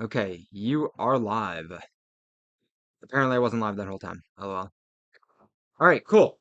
Okay, you are live. Apparently I wasn't live that whole time. LOL. Alright, cool.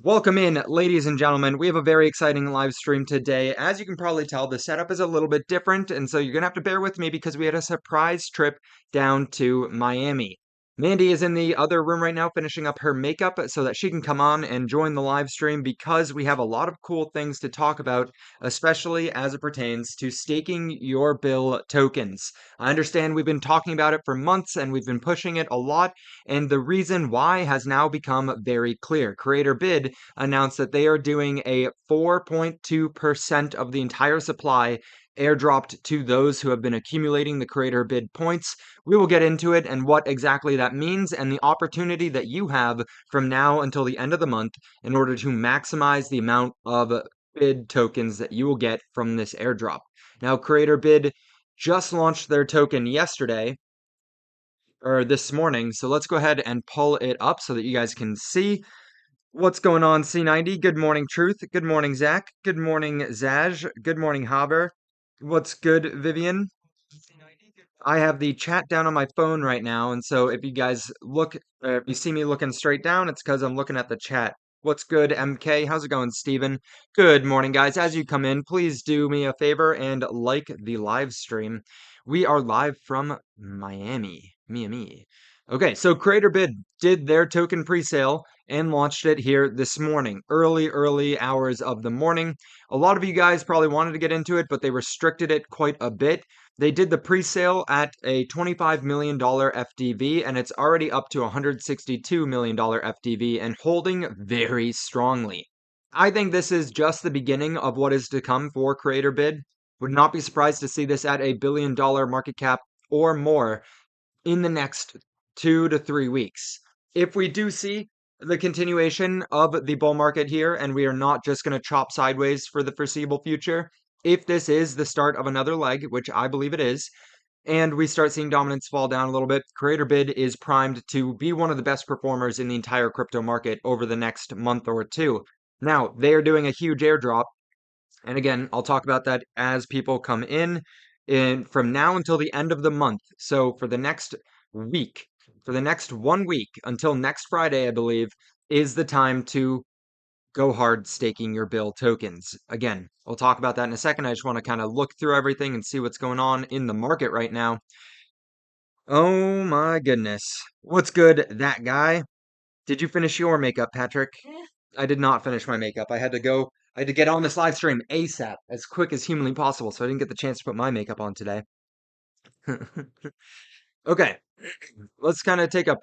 Welcome in, ladies and gentlemen. We have a very exciting live stream today. As you can probably tell, the setup is a little bit different, and so you're gonna have to bear with me because we had a surprise trip down to Miami. Mandy is in the other room right now finishing up her makeup so that she can come on and join the live stream because we have a lot of cool things to talk about, especially as it pertains to staking your bill tokens. I understand we've been talking about it for months and we've been pushing it a lot, and the reason why has now become very clear. Creator Bid announced that they are doing a 4.2% of the entire supply airdropped to those who have been accumulating the creator bid points. We will get into it and what exactly that means and the opportunity that you have from now until the end of the month in order to maximize the amount of bid tokens that you will get from this airdrop. Now, Creator Bid just launched their token yesterday, or this morning, so let's go ahead and pull it up so that you guys can see. What's going on, C90? Good morning, Truth. Good morning, Zach. Good morning, Zaj. Good morning, Haber. What's good, Vivian? I have the chat down on my phone right now, and so if you guys look, if you see me looking straight down, it's because I'm looking at the chat. What's good, MK? How's it going, Steven? Good morning, guys. As you come in, please do me a favor and like the live stream. We are live from Miami. Miami. Okay, so Creator Bid did their token presale and launched it here this morning, early hours of the morning. A lot of you guys probably wanted to get into it, but they restricted it quite a bit. They did the pre-sale at a $25 million FDV, and it's already up to $162 million FDV and holding very strongly. I think this is just the beginning of what is to come for Creator Bid. Would not be surprised to see this at a $1 billion market cap or more in the next 2 to 3 weeks. If we do see the continuation of the bull market here, and we are not just going to chop sideways for the foreseeable future, if this is the start of another leg, which I believe it is, and we start seeing dominance fall down a little bit, Creator Bid is primed to be one of the best performers in the entire crypto market over the next month or two. Now, they are doing a huge airdrop, and again, I'll talk about that as people come in from now until the end of the month. So for the next week, for the next 1 week until next Friday, I believe, is the time to go hard staking your bill tokens. Again, we'll talk about that in a second. I just want to kind of look through everything and see what's going on in the market right now. Oh my goodness. What's good, that guy? Did you finish your makeup, Patrick? I did not finish my makeup. I had to get on this live stream ASAP, as quick as humanly possible, so I didn't get the chance to put my makeup on today. Okay, let's kind of take a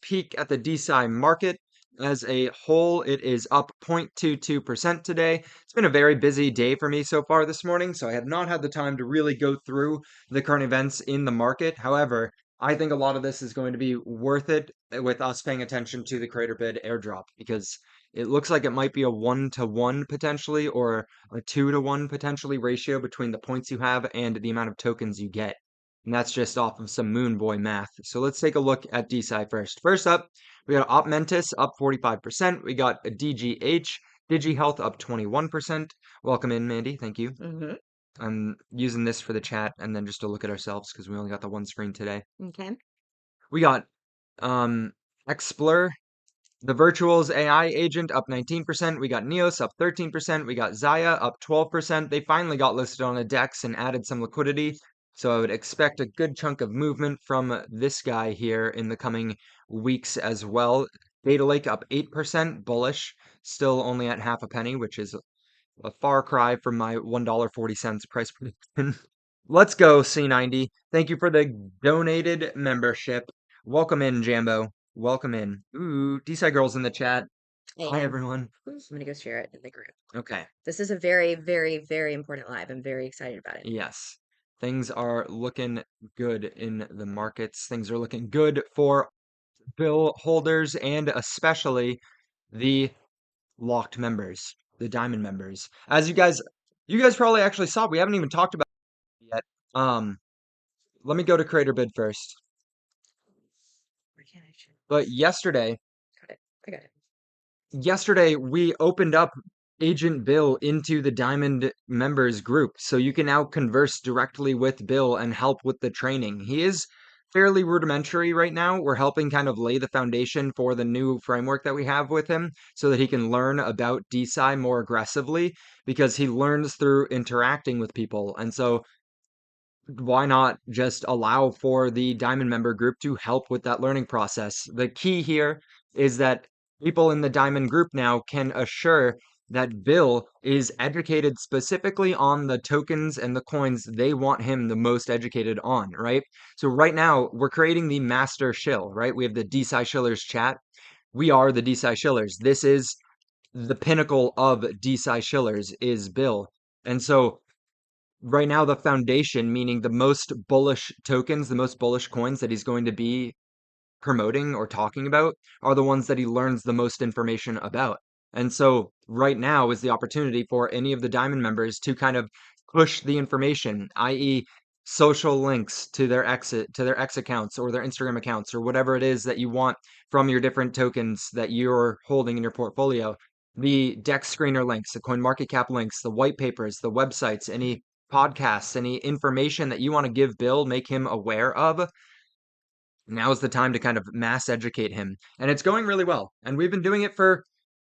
peek at the DeSci market. As a whole, it is up 0.22% today. It's been a very busy day for me so far this morning, so I have not had the time to really go through the current events in the market. However, I think a lot of this is going to be worth it with us paying attention to the Creator Bid airdrop because it looks like it might be a 1-to-1 potentially or a 2-to-1 potentially ratio between the points you have and the amount of tokens you get. And that's just off of some Moon Boy math. So let's take a look at DeSci first. First up, we got Opmentis up 45%. We got DGH, DigiHealth up 21%. Welcome in, Mandy. Thank you. I'm using this for the chat and then just to look at ourselves because we only got the one screen today. Okay. We got Explore, the Virtuals AI agent up 19%. We got Neos up 13%. We got Zaya up 12%. They finally got listed on a DEX and added some liquidity. So I would expect a good chunk of movement from this guy here in the coming weeks as well. Data Lake up 8%, bullish, still only at half a penny, which is a far cry from my $1.40 price prediction. Let's go, C90. Thank you for the donated membership. Welcome in, Jambo. Welcome in. Ooh, DeSci Girl's in the chat. Hey, Hi, everyone. I'm gonna go share it in the group. Okay. This is a very, very, very important live. I'm very excited about it. Yes. Things are looking good in the markets. Things are looking good for bill holders and especially the locked members, the diamond members. As you guys probably actually saw, we haven't even talked about it yet. Let me go to Creator Bid first. Where can I share? But yesterday, Got it. I got it. yesterday we opened up Agent Bill into the Diamond members group. So you can now converse directly with Bill and help with the training. He is fairly rudimentary right now. We're helping kind of lay the foundation for the new framework that we have with him so that he can learn about DeSci more aggressively because he learns through interacting with people. And so why not just allow for the Diamond member group to help with that learning process? The key here is that people in the Diamond group now can assure that Bill is educated specifically on the tokens and the coins they want him the most educated on, right? So right now we're creating the master shill, right? We have the DeSci Shillers chat. We are the DeSci Shillers. This is the pinnacle of DeSci Shillers is Bill. And so right now the foundation, meaning the most bullish tokens, the most bullish coins that he's going to be promoting or talking about are the ones that he learns the most information about. And so right now is the opportunity for any of the Diamond members to kind of push the information, i.e., social links to their X accounts or their Instagram accounts or whatever it is that you want from your different tokens that you're holding in your portfolio. The DEX screener links, the CoinMarketCap links, the white papers, the websites, any podcasts, any information that you want to give Bill, make him aware of. Now's the time to kind of mass educate him. And it's going really well. And we've been doing it for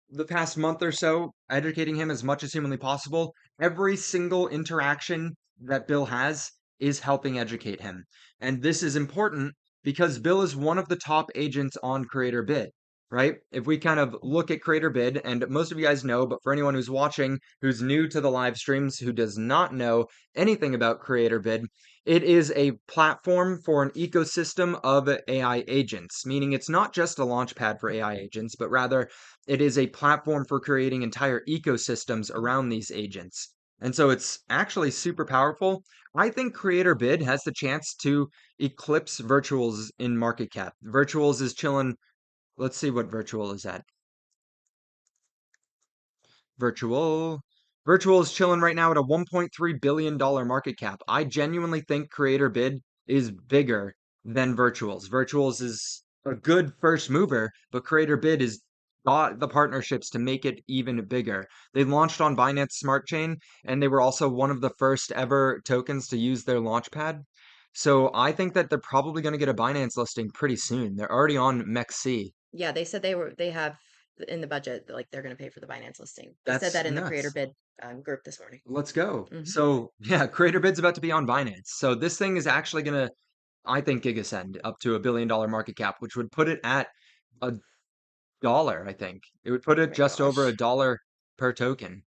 the past month or so, educating him as much as humanly possible. Every single interaction that Bill has is helping educate him. And this is important because Bill is one of the top agents on Creator Bid, right? If we kind of look at Creator Bid, and most of you guys know, but for anyone who's watching, who's new to the live streams, who does not know anything about Creator Bid, it is a platform for an ecosystem of AI agents, meaning it's not just a launchpad for AI agents, but rather it is a platform for creating entire ecosystems around these agents. And so it's actually super powerful. I think Creator Bid has the chance to eclipse Virtuals in market cap. Virtuals is chilling. Let's see what Virtual is at. Virtual. Virtual is chilling right now at a $1.3 billion market cap. I genuinely think Creator Bid is bigger than Virtuals. Virtuals is a good first mover, but Creator Bid is got the partnerships to make it even bigger. They launched on Binance Smart Chain, and they were also one of the first ever tokens to use their launchpad. So I think that they're probably going to get a Binance listing pretty soon. They're already on MEXC. Yeah, they said they have in the budget, like they're going to pay for the Binance listing. They said That's that in the creator nuts. bid group this morning. Let's go. Hmm. So yeah, Creator Bid's about to be on Binance. So this thing is actually gonna, I think, gigascend up to $1 billion market cap, which would put it at a dollar, I think. It would put Oh it my just over gosh. $1 per token,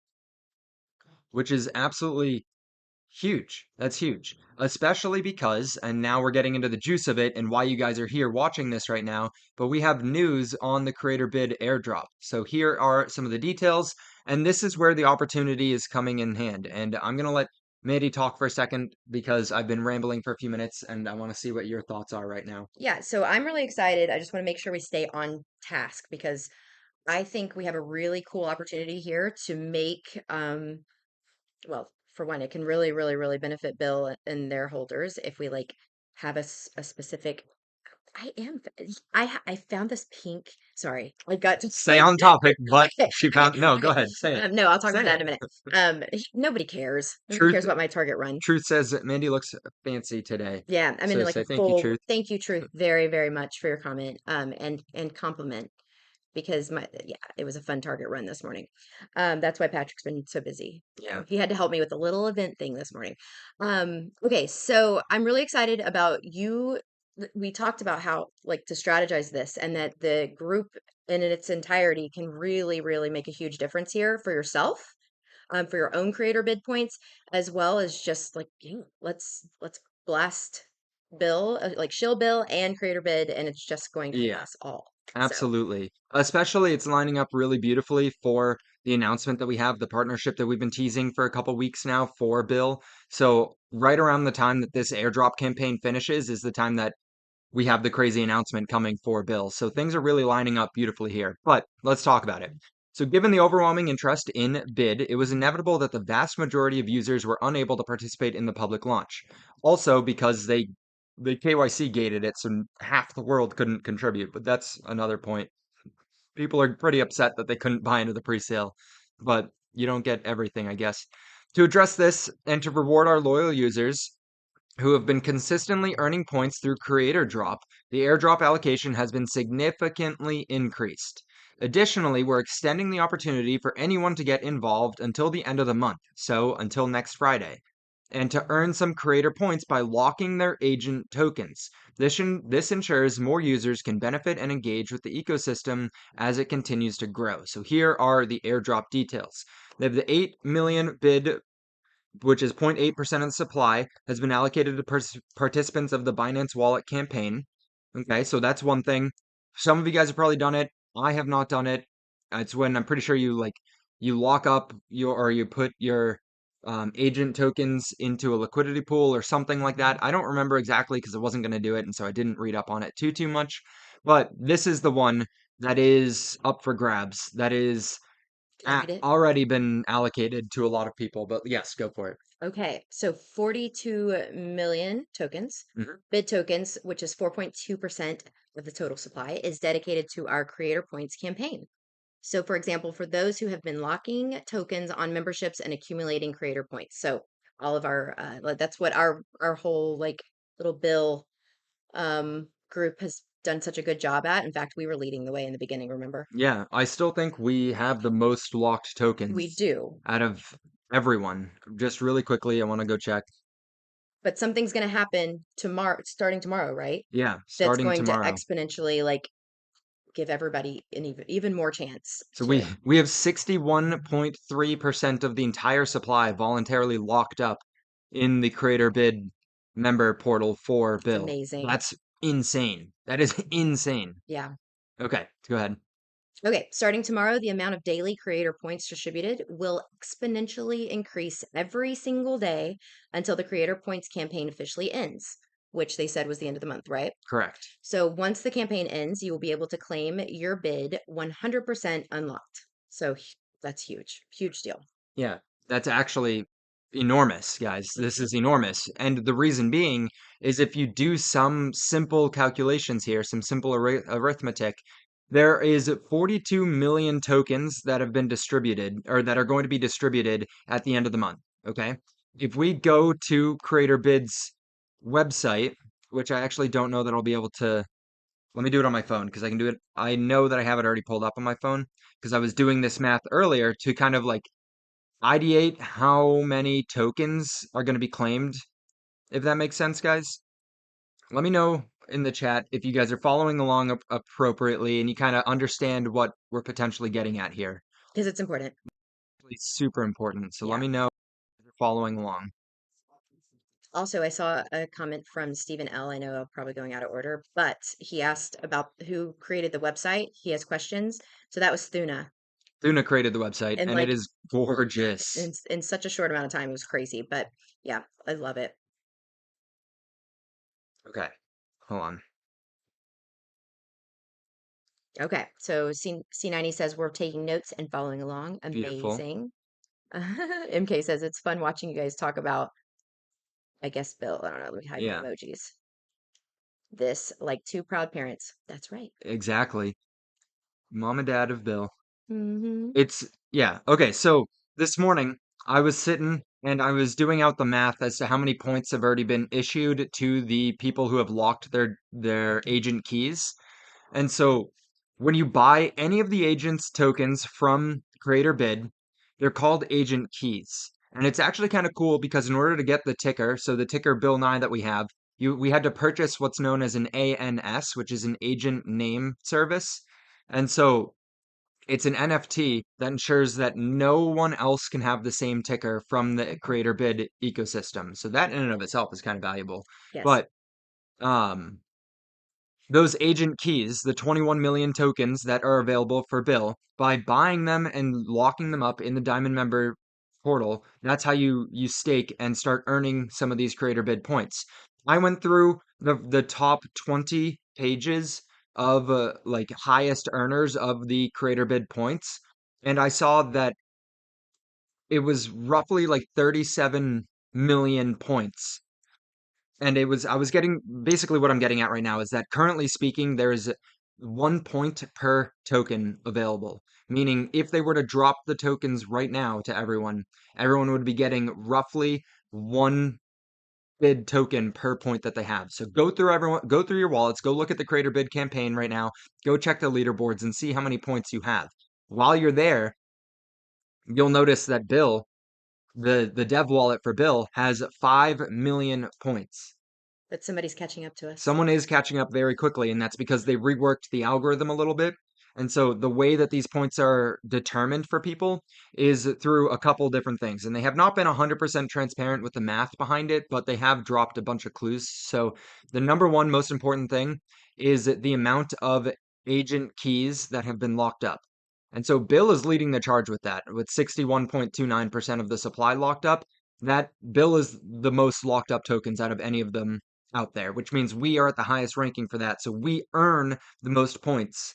which is absolutely huge. That's huge. Especially because, and now we're getting into the juice of it and why you guys are here watching this right now, but we have news on the Creator Bid airdrop. So here are some of the details, and this is where the opportunity is coming in hand. And I'm going to let Mandy talk for a second because I've been rambling for a few minutes and I want to see what your thoughts are right now. Yeah, so I'm really excited. I just want to make sure we stay on task because I think we have a really cool opportunity here to make well, for one, it can really, really, really benefit Bill and their holders if we like have a specific. I am. I found this pink. Sorry, I got to Stay on topic, but okay. she found, no, go Okay. ahead, say it. No, I'll talk about Say that it. in a minute. Nobody cares. Nobody Truth, cares about my target run. Truth says that Mandy looks fancy today. Yeah, I'm in So like a say thank you, full Truth. thank you, Truth, very, very much for your comment. And compliment because my yeah, it was a fun target run this morning. That's why Patrick's been so busy. Yeah. He had to help me with a little event thing this morning. Okay, so I'm really excited about you. We talked about how like to strategize this and that the group in its entirety can really, really make a huge difference here for yourself, for your own creator bid points, as well as just like, yeah, let's blast Bill, like shill Bill and creator bid, and it's just going to help Yeah. us all. So. Absolutely. Especially it's lining up really beautifully for the announcement that we have, the partnership that we've been teasing for a couple weeks now for Bill. So right around the time that this airdrop campaign finishes is the time that we have the crazy announcement coming for Bill. So things are really lining up beautifully here. But let's talk about it. So given the overwhelming interest in Bid, it was inevitable that the vast majority of users were unable to participate in the public launch. Also because they KYC gated it, so half the world couldn't contribute, but that's another point. People are pretty upset that they couldn't buy into the pre-sale. But you don't get everything, I guess. To address this and to reward our loyal users who have been consistently earning points through creator drop, the airdrop allocation has been significantly increased. Additionally, we're extending the opportunity for anyone to get involved until the end of the month, so until next Friday, and to earn some creator points by locking their agent tokens. This ensures more users can benefit and engage with the ecosystem as it continues to grow. So here are the airdrop details. They have the 8 million bid, which is 0.8% of the supply, has been allocated to participants of the Binance Wallet campaign. Okay, so that's one thing. Some of you guys have probably done it. I have not done it. It's when I'm pretty sure you lock up your or you put your agent tokens into a liquidity pool or something like that. I don't remember exactly because I wasn't going to do it, and so I didn't read up on it too much. But this is the one that is up for grabs. That is Can I read it? already been allocated to a lot of people, but yes, go for it. Okay, so 42 million tokens, Mhm. bid tokens, which is 4.2% of the total supply, is dedicated to our Creator Points campaign. So, for example, for those who have been locking tokens on memberships and accumulating Creator Points. So, all of our that's what our whole like little bill group has done such a good job at. In fact, we were leading the way in the beginning, remember? Yeah, I still think we have the most locked We tokens do. out of everyone. Just really quickly, I want to go check. But something's going to happen tomorrow, starting tomorrow, right? Yeah, That's starting going to tomorrow. exponentially like give everybody an even more chance So we to. we have 61.3% of the entire supply voluntarily locked up in the creator bid member portal for It's Bill. amazing. That's insane. That is insane. Yeah. Okay, go ahead. Okay, starting tomorrow, the amount of daily creator points distributed will exponentially increase every single day until the creator points campaign officially ends, which they said was the end of the month, right? Correct. So once the campaign ends, you will be able to claim your bid 100% unlocked. So that's huge, huge deal. Yeah, that's actually enormous, guys. This Mhm. is enormous. And the reason being is if you do some simple calculations here, some simple arithmetic, there is 42 million tokens that have been distributed or that are going to be distributed at the end of the month. Okay. If we go to Creator Bid's website, which I actually don't know that I'll be able to, let me do it on my phone because I can do it. I know that I have it already pulled up on my phone because I was doing this math earlier to kind of like ideate how many tokens are going to be claimed, if that makes sense, guys. Let me know in the chat if you guys are following along appropriately and you kind of understand what we're potentially getting at here. Because it's important. It's super important. So let Yeah. me know if you're following along. Also, I saw a comment from Stephen L. I know I'm probably going out of order, but he asked about who created the website. He has questions. So that was Thuna. Luna created the website And and it like is gorgeous. in such a short amount of time, it was crazy. But yeah, I love it. Okay, hold on. Okay, so C90 says we're taking notes and following along. Beautiful. Amazing. MK says it's fun watching you guys talk about, I guess, Bill. I don't know. Let me hide my Yeah, emojis. This, like two proud parents. That's right. exactly. Mom and dad of Bill. Mm-hmm. Yeah. Okay. So this morning I was sitting and I was doing out the math as to how many points have already been issued to the people who have locked their agent keys. And so when you buy any of the agent's tokens from Creator Bid, they're called agent keys. And it's actually kind of cool because in order to get the ticker, so the ticker Bill 9 that we have, we had to purchase what's known as an ANS, which is an agent name service. And so it's an NFT that ensures that no one else can have the same ticker from the creator bid ecosystem. So that in and of itself is kind of valuable. Yes. But um, those agent keys, the 21 million tokens that are available for Bill, by buying them and locking them up in the Diamond member portal, that's how you stake and start earning some of these creator bid points. I went through the top 20 pages of like highest earners of the creator bid points, and I saw that it was roughly like 37 million points, and I was getting basically what I'm getting at right now is that currently speaking, there is 1 point per token available. Meaning, if they were to drop the tokens right now to everyone, everyone would be getting roughly one bid token per point that they have. So go through your wallets, go look at the creator bid campaign right now, go check the leaderboards and see how many points you have. While you're there, you'll notice that Bill, the dev wallet for Bill, has 5 million points. But somebody's catching up to us. Someone is catching up very quickly, and that's because they reworked the algorithm a little bit. And so the way that these points are determined for people is through a couple different things. And they have not been 100% transparent with the math behind it, but they have dropped a bunch of clues. So the number one most important thing is the amount of agent keys that have been locked up. And so Bill is leading the charge with that, with 61.29% of the supply locked up. That Bill is the most locked up tokens out of any of them out there, which means we are at the highest ranking for that. So we earn the most points.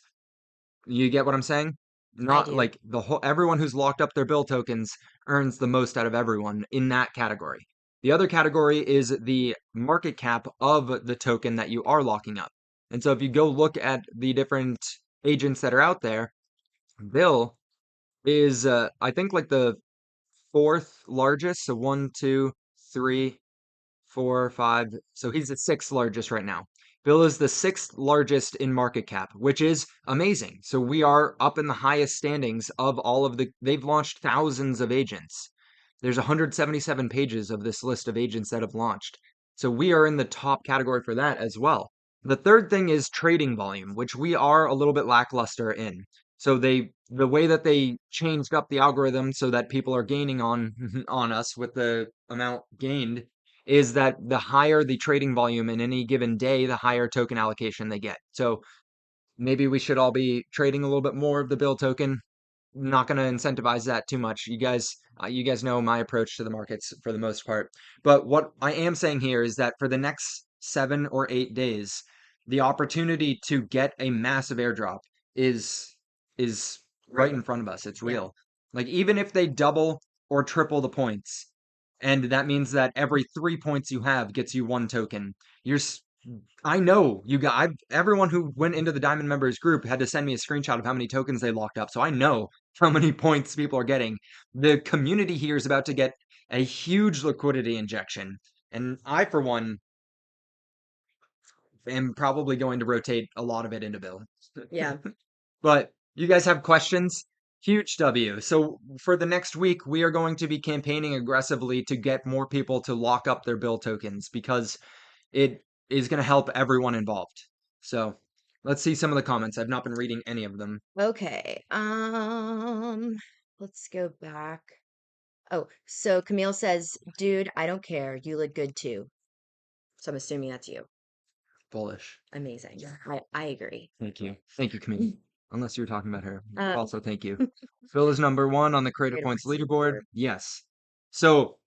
You get what I'm saying? I Not do. like the whole everyone who's locked up their bill tokens earns the most out of everyone in that category. The other category is the market cap of the token that you are locking up. And so if you go look at the different agents that are out there, Bill is I think like the fourth largest. So one, two, three, four, five. So he's the sixth largest right now. Bill is the sixth largest in market cap, which is amazing. So we are up in the highest standings of all of they've launched thousands of agents. There's 177 pages of this list of agents that have launched. So we are in the top category for that as well. The third thing is trading volume, which we are a little bit lackluster in. So the way that they changed up the algorithm so that people are gaining on on us with the amount gained is that the higher the trading volume in any given day, the higher token allocation they get. So maybe we should all be trading a little bit more of the Bill token. Not going to incentivize that too much. You guys know my approach to the markets for the most part. But what I am saying here is that for the next 7 or 8 days, the opportunity to get a massive airdrop is is right in front of us. It's Yeah. real. Like even if they double or triple the points, and that means that every 3 points you have gets you one token. You're I know you got everyone who went into the Diamond members group had to send me a screenshot of how many tokens they locked up. So I know how many points people are getting. The community here is about to get a huge liquidity injection. And I, for one, am probably going to rotate a lot of it into Bill. Yeah. But you guys have questions? Huge W. So for the next week, we are going to be campaigning aggressively to get more people to lock up their Bill tokens because it is going to help everyone involved. So let's see some of the comments. I've not been reading any of them. Okay. Let's go back. Oh, so Camille says, dude, I don't care. You look good too. So I'm assuming that's you. Bullish. Amazing. I agree. Thank you. Thank you, Camille. Unless you were talking about her. Uh, Also, thank you. Phil is number one on the Creator Creator Points Points leaderboard. leaderboard. Yes. So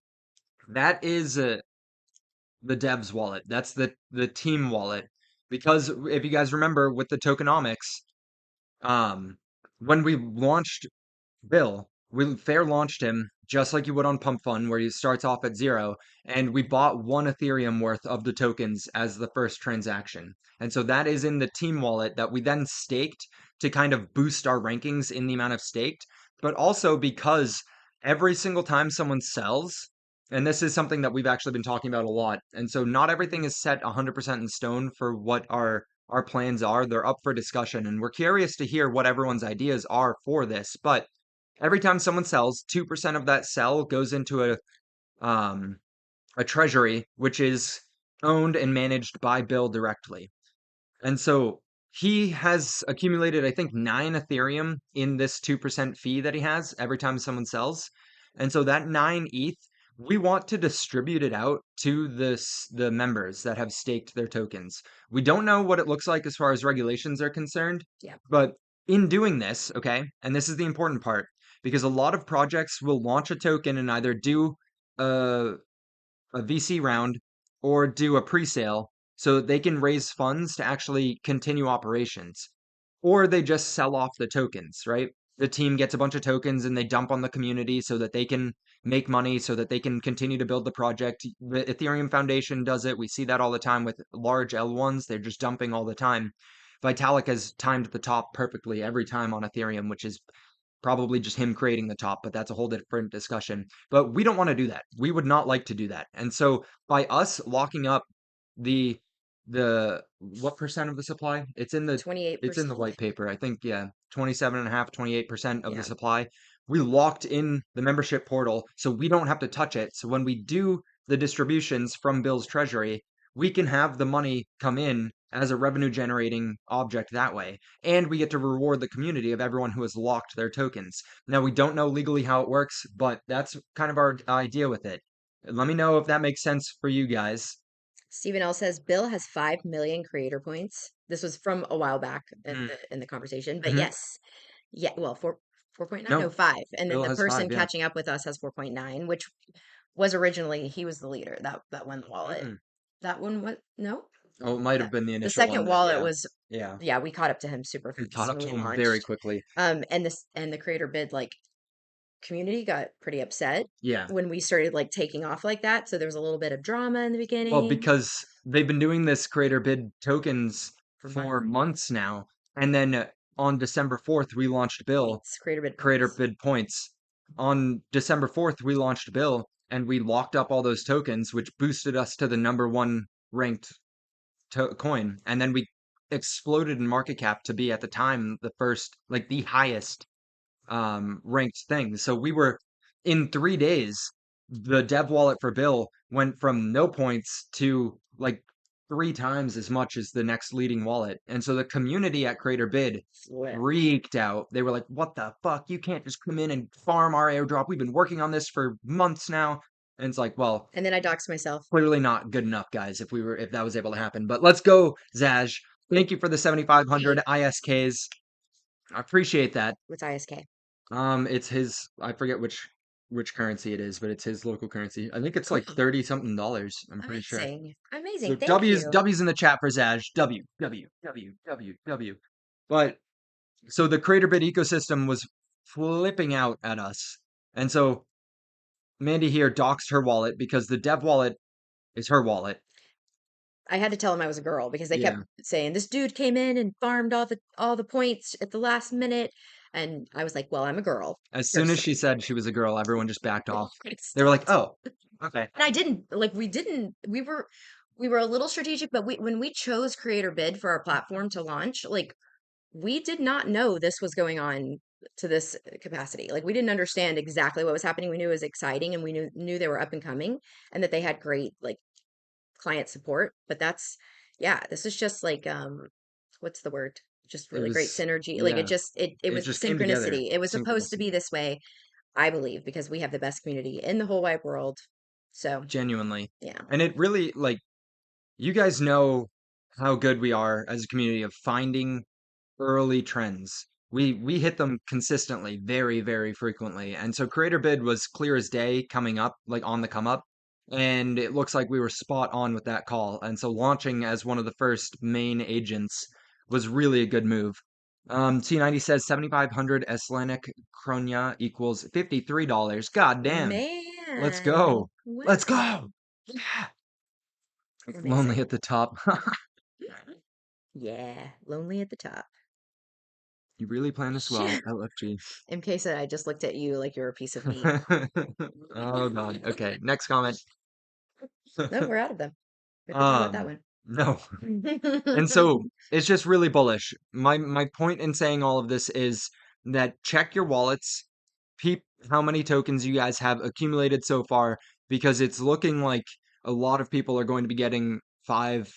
that is the devs wallet. That's the team wallet. Because if you guys remember with the tokenomics, um, when we launched Bill, we fair launched him just like you would on Pump Fund, where he starts off at 0, and we bought 1 Ethereum worth of the tokens as the first transaction. And so that is in the team wallet that we then staked to kind of boost our rankings in the amount of staked, but also because every single time someone sells, and this is something that we've actually been talking about a lot, and so not everything is set 100% in stone for what our plans are. They're up for discussion, and we're curious to hear what everyone's ideas are for this, but every time someone sells, 2% of that sell goes into um, a treasury, which is owned and managed by Bill directly. And so he has accumulated, I think, 9 Ethereum in this 2% fee that he has every time someone sells. And so that 9 ETH, we want to distribute it out to the members that have staked their tokens. We don't know what it looks like as far as regulations are concerned, Yeah. but in doing this, okay, and this is the important part, because a lot of projects will launch a token and either do a a VC round or do a pre-sale so that they can raise funds to actually continue operations. Or they just sell off the tokens, right? The team gets a bunch of tokens and they dump on the community so that they can make money so that they can continue to build the project. The Ethereum Foundation does it. We see that all the time with large L1s. They're just dumping all the time. Vitalik has timed the top perfectly every time on Ethereum, which is probably just him creating the top, but that's a whole different discussion. But we don't want to do that. We would not like to do that. And so by us locking up the what percent of the supply? It's in the 28%. white paper. I think, yeah, 27.5, 28% of the Yeah. supply. We locked in the membership portal so we don't have to touch it. So when we do the distributions from Bill's treasury, we can have the money come in as a revenue generating object that way. And we get to reward the community of everyone who has locked their tokens. Now, we don't know legally how it works, but that's kind of our idea with it. Let me know if that makes sense for you guys. Stephen L says Bill has 5 million creator points. This was from a while back Mm, in the conversation, but hmm. yes, yeah, well, 4.9, no, No, 5, and then Bill the has person 5, yeah. catching up with us has 4.9, which was originally he was the leader that won the wallet. Mm-mm. That one was no, Oh, it might have that been the the initial one second that, wallet yeah. was Yeah. yeah, we caught up to him super We caught fast up when to we him very launched. quickly. And the creator bid like community got pretty upset Yeah. when we started like taking off like that. So there was a little bit of drama in the Well, beginning because they've been doing this creator bid tokens for for months now. And then on December 4th, we launched Bill, points, creator bid creator points. bid points. On December 4th, we launched Bill and we locked up all those tokens, which boosted us to the number one ranked coin. And then we exploded in market cap to be at the time the first, like the highest ranked thing. So we were in 3 days, the dev wallet for Bill went from no points to like 3 times as much as the next leading wallet. And so the community at Creator Bid Flip. freaked out. They were like, what the fuck? You can't just come in and farm our airdrop. We've been working on this for months now. And it's like, well, And then I doxed myself. clearly not good enough, guys, if that was able to happen. But let's go, Zaj. Thank you for the 7,500 ISKs. I appreciate that. What's ISK? It's his. I forget which currency it is, but it's his local currency. I think it's like Oh, 30 something dollars. I'm pretty sure. amazing. Amazing. So Thank you. W's in the chat for Zaj. W. But so the CreatorBit ecosystem was flipping out at us, and so Mandy here doxed her wallet because the dev wallet is her wallet. I had to tell him I was a girl because they kept Yeah. saying this dude came in and farmed all the points at the last minute. And I was like, well, I'm a girl, As soon as first. she said she was a girl, everyone just backed off. I They were like, stopped. "Oh, okay." And I didn't like we were a little strategic, but when we chose Creator Bid for our platform to launch, like we did not know this was going on to this capacity. Like we didn't understand exactly what was happening. We knew it was exciting and we knew they were up and coming and that they had great like client support. But that's yeah, this is just like what's the word? Just It really great was, synergy. Like yeah. it It was just came together. synchronicity. It was supposed to Synchronicity. be this way, I believe, because we have the best community in the whole wide world. So Genuinely. yeah. And it really, like, you guys know how good we are as a community of finding early trends. We hit them consistently, very, very frequently. And so Creator Bid was clear as day coming up, like on the come up. And it looks like we were spot on with that call. And so launching as one of the first main agents was really a good move. T90 says 7,500 Islamic kronya equals $53. God damn. Let's Man, go. Let's wow. go. Yeah. Lonely Amazing. at the top. Yeah, lonely at the top. You really planned this well, LFG. MK said I just looked at you like you're a piece of meat. Oh God. Okay. Next comment. No, we're out of them. We have to talk about that Um, one. no. And so it's just really bullish. My point in saying all of this is that check your wallets, peep how many tokens you guys have accumulated so far, because it's looking like a lot of people are going to be getting 5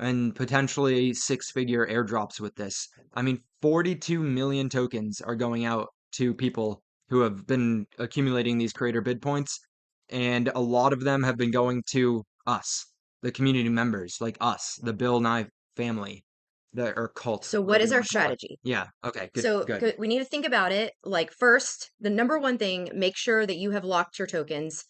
and potentially 6-figure airdrops with this. I mean, 42 million tokens are going out to people who have been accumulating these creator bid points, and a lot of them have been going to us, the community members, like us, the Bill Nye family, or cult, So what whatever is you our want to call it. strategy? Yeah. Okay. Good. So Good. we need to think about it. Like first, the number one thing, make sure that you have locked your tokens.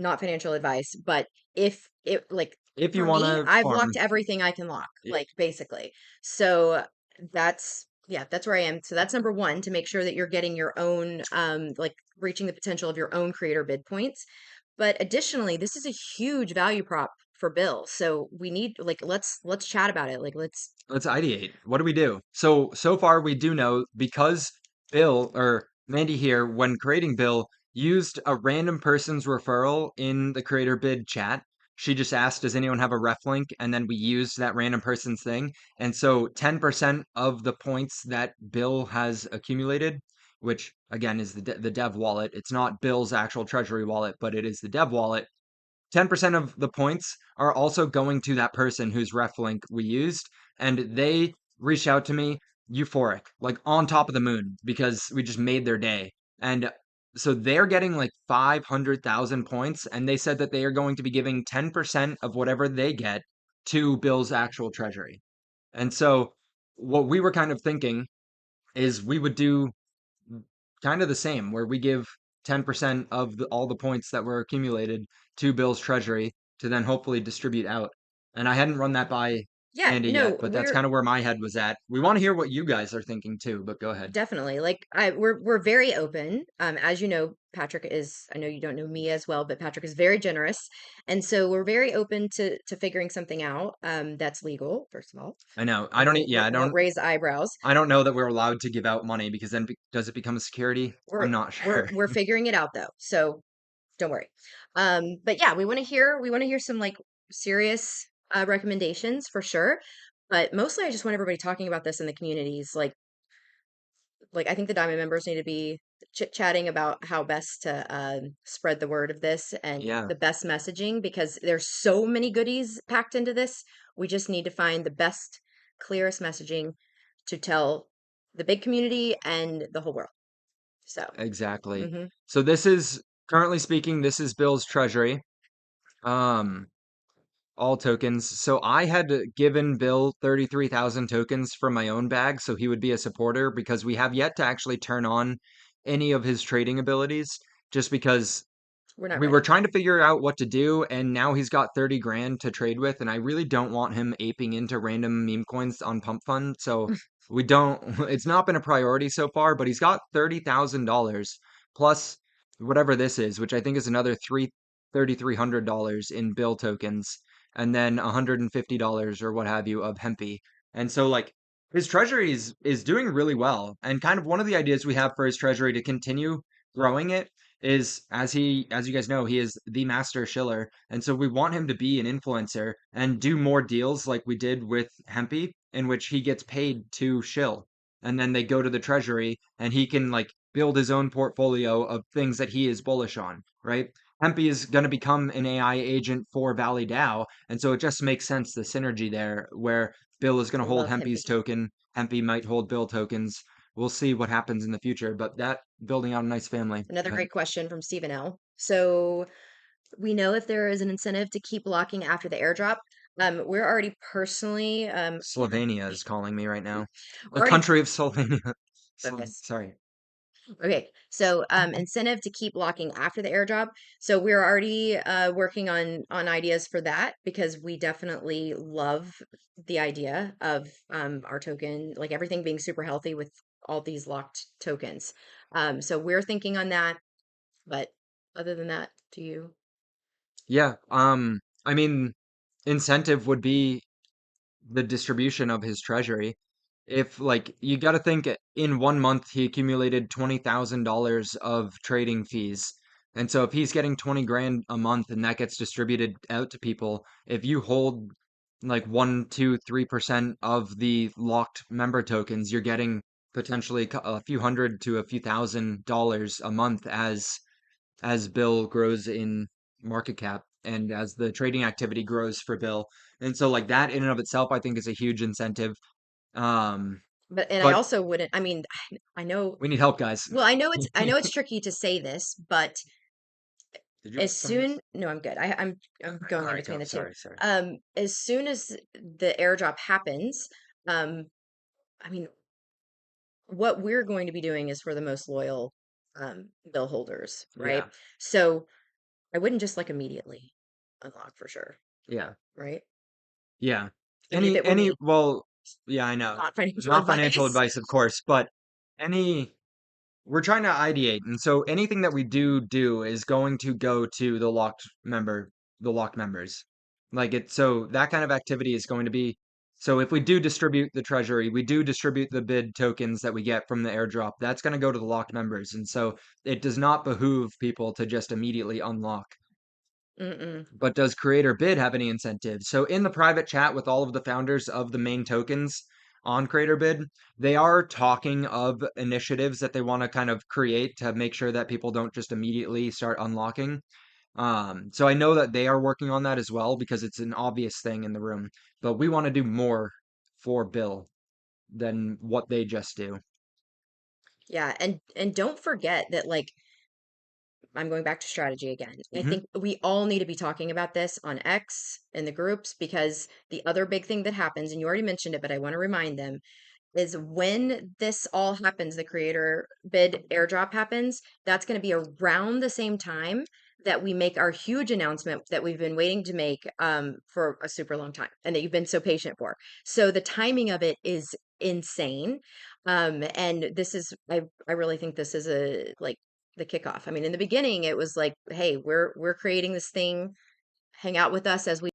Not financial advice, but if it like If you for want me, to I've locked farm, everything I can lock, yeah. like basically. So that's yeah, that's where I am. So that's number one to make sure that you're getting your own like reaching the potential of your own creator bid points. But additionally, this is a huge value prop for Bill. So we need like let's chat about it. Like Let's ideate. What do we do? So far we do know because Bill or Mandy here, when creating Bill, used a random person's referral in the creator bid chat. She just asked, "Does anyone have a ref link?" And then we used that random person's thing. And so 10% of the points that Bill has accumulated, which again is the dev wallet. It's not Bill's actual treasury wallet, but it is the dev wallet. 10% of the points are also going to that person whose ref link we used, and they reached out to me euphoric, like on top of the moon, because we just made their day. And so they're getting like 500,000 points, and they said that they are going to be giving 10% of whatever they get to Bill's actual treasury. And so what we were kind of thinking is we would do kind of the same, where we give 10% of all the points that were accumulated to Bill's treasury to then hopefully distribute out. And I hadn't run that by yeah, Andy yet, no, but that's we're kind of where my head was at. We want to hear what you guys are thinking too, but go ahead. definitely like we're very open. As you know, Patrick is, I know you don't know me as well, but Patrick is very generous. And so we're very open to figuring something out that's legal, first of all. I know. I And don't, we yeah, won't raise eyebrows. I don't know that we're allowed to give out money because then does it become a security? We're I'm not we're sure. we're figuring it out though. So don't worry. But yeah, we want to hear some like serious recommendations for sure. But mostly I just want everybody talking about this in the communities. Like I think the Diamond members need to be chit-chatting about how best to spread the word of this and Yeah, the best messaging because there's so many goodies packed into this. We just need to find the best, clearest messaging to tell the big community and the whole world. So, exactly. hmm So this is currently speaking, this is Bill's treasury. Um, all tokens. So I had given Bill 33,000 tokens from my own bag so he would be a supporter because we have yet to actually turn on any of his trading abilities just because we're not we were ready. trying to figure out what to do, and now he's got 30 grand to trade with, and I really don't want him aping into random meme coins on Pump Fund. So we don't, it's not been a priority so far, but he's got $30,000 plus whatever this is, which I think is another $3,300 in bill tokens, and then $150 or what have you of Hempy. And so like his treasury is doing really well. And kind of one of the ideas we have for his treasury to continue growing it is as you guys know, he is the master shiller. And so we want him to be an influencer and do more deals like we did with Hempy, in which he gets paid to shill. And then they go to the treasury and he can like build his own portfolio of things that he is bullish on, right? Hempy is going to become an AI agent for Valley DAO. And so it just makes sense the synergy there where Bill is going to hold Love Hempy's Hempy. token. Hempy might hold Bill tokens. We'll see what happens in the future, but that building out a nice family. Another Go ahead. great question from Stephen L. So we know if there is an incentive to keep blocking after the airdrop. We're already personally, Slovenia is calling me right now. we're A already country of Slovenia. focused. Sorry. Okay, so incentive to keep blocking after the airdrop. So we're already working on ideas for that because we definitely love the idea of our token, like everything being super healthy with all these locked tokens. So we're thinking on that, but other than that, do you? Yeah. I mean, incentive would be the distribution of his treasury. If like you got to think in 1 month he accumulated $20,000 of trading fees. And so if he's getting 20 grand a month and that gets distributed out to people, if you hold like 1, 2, 3% of the locked member tokens, you're getting potentially a few hundred to a few $1,000s a month as Bill grows in market cap and as the trading activity grows for Bill. And so like that in and of itself, I think is a huge incentive. Um, But and I but also wouldn't. I mean, I know. we need help, guys. Well, I know it's tricky to say this, but Did you as have something else? soon no, I'm good. I'm Okay. going All in right, between go. the two. Sorry, sorry. As soon as the airdrop happens, um, I mean, what we're going to be doing is for the most loyal bill holders, right? Yeah, So I wouldn't just like immediately unlock for sure, yeah, right? yeah. I mean, if it were me, Well, yeah, I know. not financial Not financial advice. advice, of course, but any we're trying to ideate, and so anything that we do is going to go to the locked members. Like it, so that kind of activity is going to be, so if we do distribute the treasury, we do distribute the bid tokens that we get from the airdrop, that's going to go to the locked members. And so it does not behoove people to just immediately unlock. Mm-mm. But does creator bid have any incentive? So in the private chat with all of the founders of the main tokens on creator bid, they are talking of initiatives that they want to kind of create to make sure that people don't just immediately start unlocking. So I know that they are working on that as well because it's an obvious thing in the room. But we want to do more for Bill than what they just do. Yeah, and don't forget that like I'm going back to strategy again. I Hmm. think we all need to be talking about this on X in the groups because the other big thing that happens, and you already mentioned it, but I want to remind them, is when this all happens, the creator bid airdrop happens, that's going to be around the same time that we make our huge announcement that we've been waiting to make for a super long time and that you've been so patient for. So the timing of it is insane. And this is, I really think this is a like the kickoff. I mean, in the beginning, it was like, hey, we're creating this thing, hang out with us as we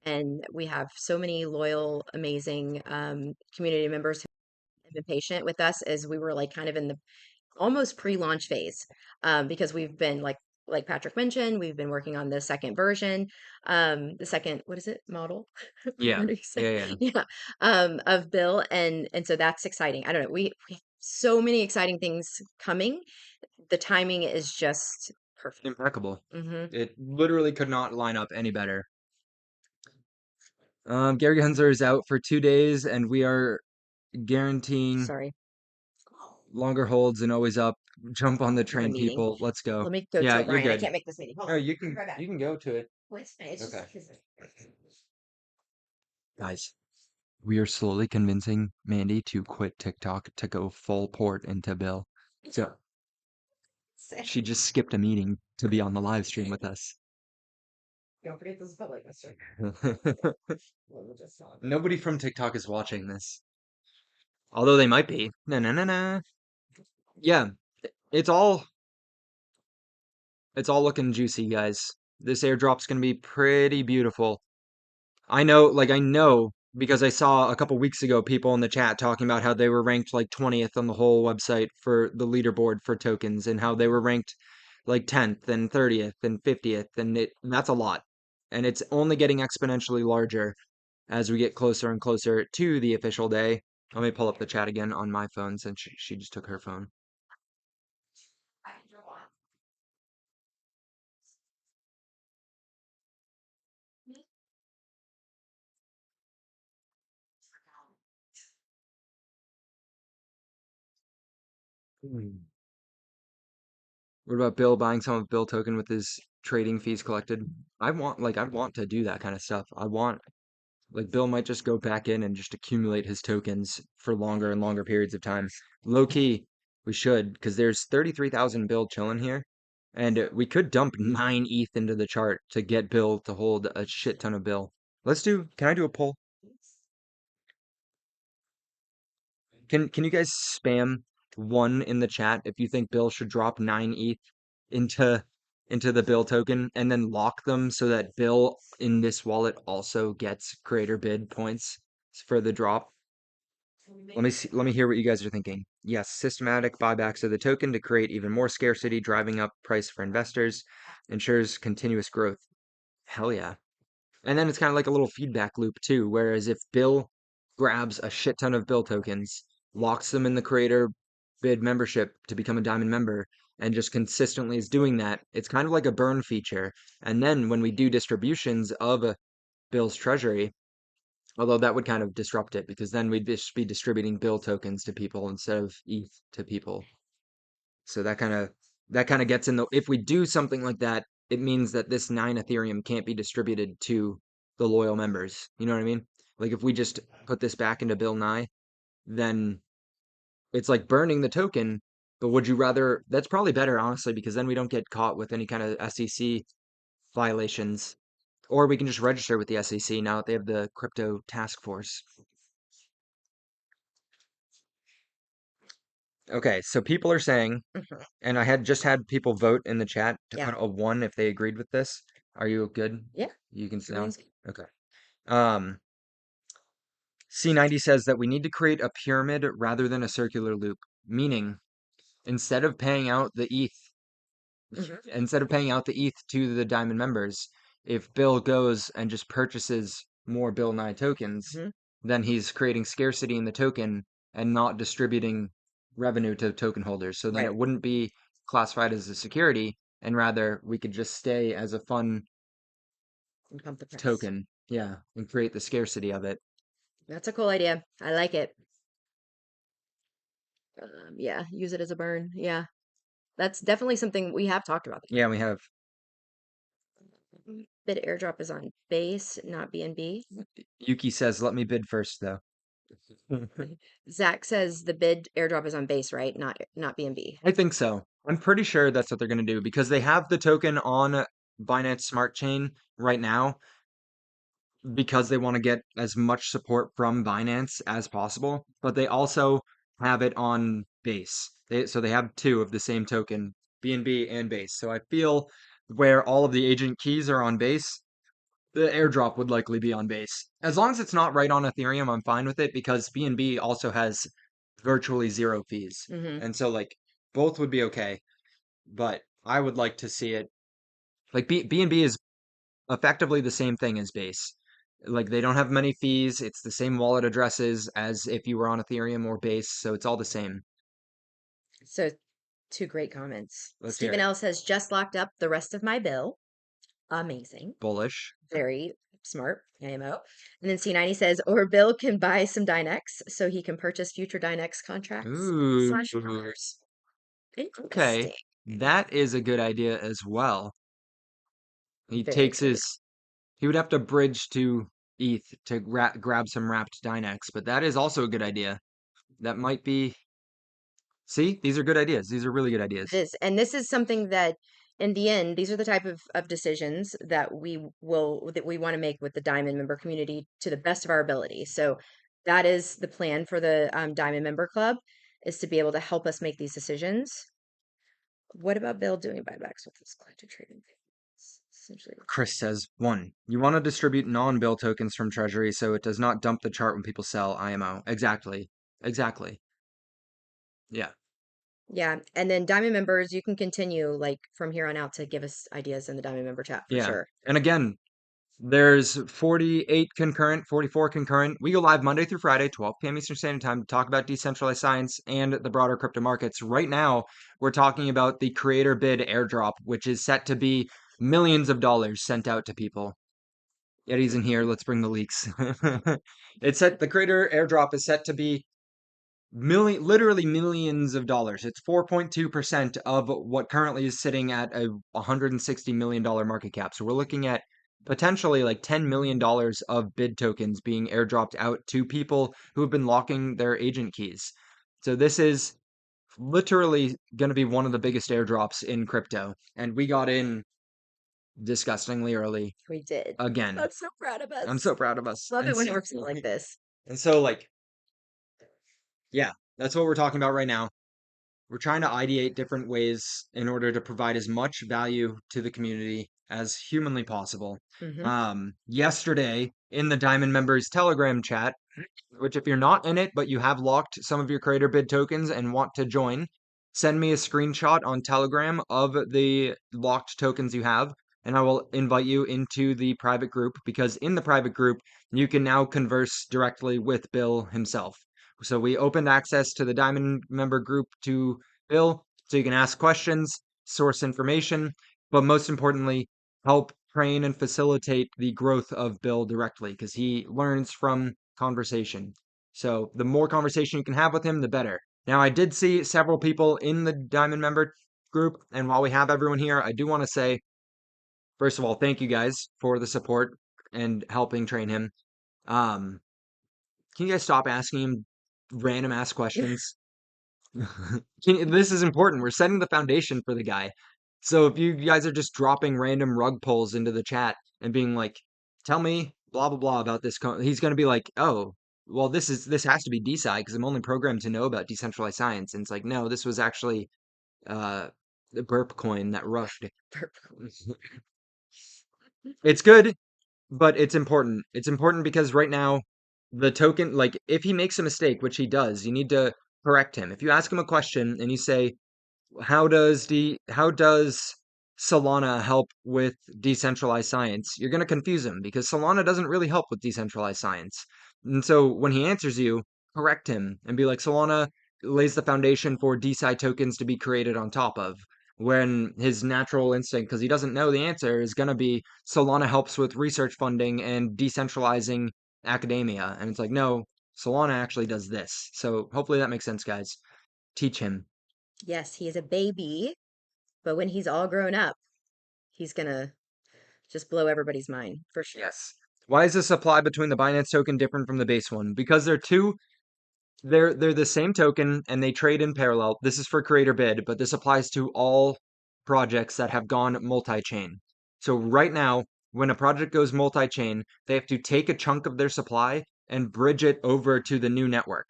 and we have so many loyal, amazing community members have been patient with us as we were like kind of in the almost pre-launch phase because we've been like Patrick mentioned, we've been working on the second version, the second, what is it, model? Yeah, What do you say? yeah, yeah. Yeah, of Bill, and so that's exciting. I don't know, we have so many exciting things coming. The timing is just perfect. Impeccable. Hmm. It literally could not line up any better. Gary Gensler is out for 2 days, and we are guaranteeing Sorry, longer holds and always up. Jump on the I have a train, meeting. people. Let's go. Let me go Yeah, tell you're Brian I good. can't make this meeting. Hold Oh, on. Right back. you can go to it. Well, it's fine. It's Okay. just because Guys, we are slowly convincing Mandy to quit TikTok to go full port into Bill. So she just skipped a meeting to be on the live stream with us. don't forget this is public, mister. We'll just talk. Nobody from TikTok is watching this. Although they might be. No, no, no, no. Yeah, it's all it's all looking juicy, guys. This airdrop's gonna be pretty beautiful. I know because I saw a couple weeks ago people in the chat talking about how they were ranked like 20th on the whole website for the leaderboard for tokens and how they were ranked like 10th and 30th and 50th and that's a lot. And it's only getting exponentially larger as we get closer and closer to the official day. Let me pull up the chat again on my phone since she just took her phone. Hmm. What about Bill buying some of Bill token with his trading fees collected? I'd want to do that kind of stuff. I want Like Bill might just go back in and just accumulate his tokens for longer and longer periods of time. Low key, we should, because there's 33,000 Bill chilling here. And we could dump 9 ETH into the chart to get Bill to hold a shit ton of Bill. Can I do a poll? Can you guys spam one in the chat if you think Bill should drop 9 ETH into into the Bill token and then lock them so that Bill in this wallet also gets creator bid points for the drop? Let me hear what you guys are thinking. Yes, systematic buybacks of the token to create even more scarcity, driving up price for investors, ensures continuous growth. Hell yeah. And then it's kind of like a little feedback loop too, whereas if Bill grabs a shit ton of Bill tokens, locks them in the creator bid membership to become a diamond member, and just consistently is doing that, it's kind of like a burn feature. And then when we do distributions of Bill's treasury, although that would kind of disrupt it because then we'd just be distributing Bill tokens to people instead of ETH to people. So that kind of gets in the if we do something like that, it means that this 9 Ethereum can't be distributed to the loyal members. You know what I mean? Like if we just put this back into Bill Nye, then it's like burning the token, but would you rather that's probably better honestly because then we don't get caught with any kind of SEC violations. Or we can just register with the SEC now that they have the crypto task force. Okay, so people are saying, Mhm. and I had just had people vote in the chat to Yeah. put a one if they agreed with this. Are you good? Yeah, You can sit down? everything's good. Okay. Um, C90 says that we need to create a pyramid rather than a circular loop, meaning instead of paying out the ETH, Hmm. to the Diamond members, if Bill goes and just purchases more Bill Nye tokens, Hmm. then he's creating scarcity in the token and not distributing revenue to token holders. So then Right. it wouldn't be classified as a security, and rather we could just stay as a fun And pump the price. token, yeah, and create the scarcity of it. That's a cool idea. I like it. Yeah, use it as a burn. Yeah, that's definitely something we have talked about. Yeah, we have. Bid airdrop is on base, not BNB. Yuki says, let me bid first, though. Zach says the bid airdrop is on base, right? Not BNB. I think so. I'm pretty sure that's what they're going to do because they have the token on Binance Smart Chain right now because they want to get as much support from Binance as possible, but they also have it on Base. So they have two of the same token, BNB and Base. So I feel where all of the agent keys are on Base, the airdrop would likely be on Base. As long as it's not right on Ethereum, I'm fine with it because BNB also has virtually zero fees. Hmm. And so like both would be okay, but I would like to see it like BNB is effectively the same thing as Base. Like they don't have many fees. It's the same wallet addresses as if you were on Ethereum or Base, so it's all the same. So two great comments. Let's hear Stephen it. L says just locked up the rest of my bill. Amazing. Bullish. Very smart. IMO. And then C90 says, or Bill can buy some Dynex so he can purchase future Dynex contracts Ooh. slash dollars. Okay. Interesting. That is a good idea as well. He Very takes good. his he would have to bridge to ETH to grab some wrapped Dynex, but that is also a good idea. That might be. See, these are good ideas. These are really good It ideas. is. And this is something that in the end, these are the type of decisions that we want to make with the Diamond member community to the best of our ability. So that is the plan for the Diamond member club is to be able to help us make these decisions. What about Bill doing buybacks with this collective trading? Essentially. Chris says, one, you want to distribute non-bill tokens from treasury so it does not dump the chart when people sell IMO. Exactly. Exactly. Yeah. Yeah, and then Diamond members, you can continue like from here on out to give us ideas in the Diamond member chat for Yeah. sure. And again, there's 48 concurrent, 44 concurrent. We go live Monday through Friday, 12 p.m. Eastern Standard Time to talk about decentralized science and the broader crypto markets. Right now, we're talking about the creator bid airdrop, which is set to be millions of dollars sent out to people. Yeti's in here. Let's bring the leaks. The creator airdrop is set to be literally millions of dollars. It's 4.2% of what currently is sitting at a $160 million market cap. So we're looking at potentially like $10 million of bid tokens being airdropped out to people who have been locking their agent keys. So this is literally going to be one of the biggest airdrops in crypto. And we got in disgustingly early We did. again. I'm so proud of I'm us. so proud of us. Love it when it works out like this. And so like, yeah, that's what we're talking about right now. We're trying to ideate different ways in order to provide as much value to the community as humanly possible. Hmm. Yesterday in the Diamond members Telegram chat, which if you're not in it, but you have locked some of your creator bid tokens and want to join, send me a screenshot on Telegram of the locked tokens you have, and I will invite you into the private group because in the private group, you can now converse directly with Bill himself. So we opened access to the Diamond member group to Bill, so you can ask questions, source information, but most importantly, help train and facilitate the growth of Bill directly because he learns from conversation. So the more conversation you can have with him, the better. Now, I did see several people in the Diamond member group, and while we have everyone here, I do want to say, first of all, thank you guys for the support and helping train him. Um, can you guys stop asking him random ass questions? This is important. We're setting the foundation for the guy. So if you guys are just dropping random rug pulls into the chat and being like, "Tell me blah blah blah about this," he's gonna be like, "Oh, well, this has to be DeSci because I'm only programmed to know about decentralized science." And it's like, no, this was actually the burp coin that rushed. It's good, but it's important. It's important because right now, the token, like, if he makes a mistake, which he does, you need to correct him. If you ask him a question and you say, how does Solana help with decentralized science? You're going to confuse him because Solana doesn't really help with decentralized science. And so when he answers you, correct him and be like, Solana lays the foundation for DeSci tokens to be created on top of. When his natural instinct, because he doesn't know the answer, is going to be Solana helps with research funding and decentralizing academia. And it's like, no, Solana actually does this. So hopefully that makes sense, guys. Teach him. Yes, he is a baby, but when he's all grown up, he's gonna just blow everybody's mind for sure. Yes. Why is the supply between the Binance token different from the base one? Because they're the same token and they trade in parallel. This is for creator bid, but this applies to all projects that have gone multi-chain. So right now, when a project goes multi-chain, they have to take a chunk of their supply and bridge it over to the new network.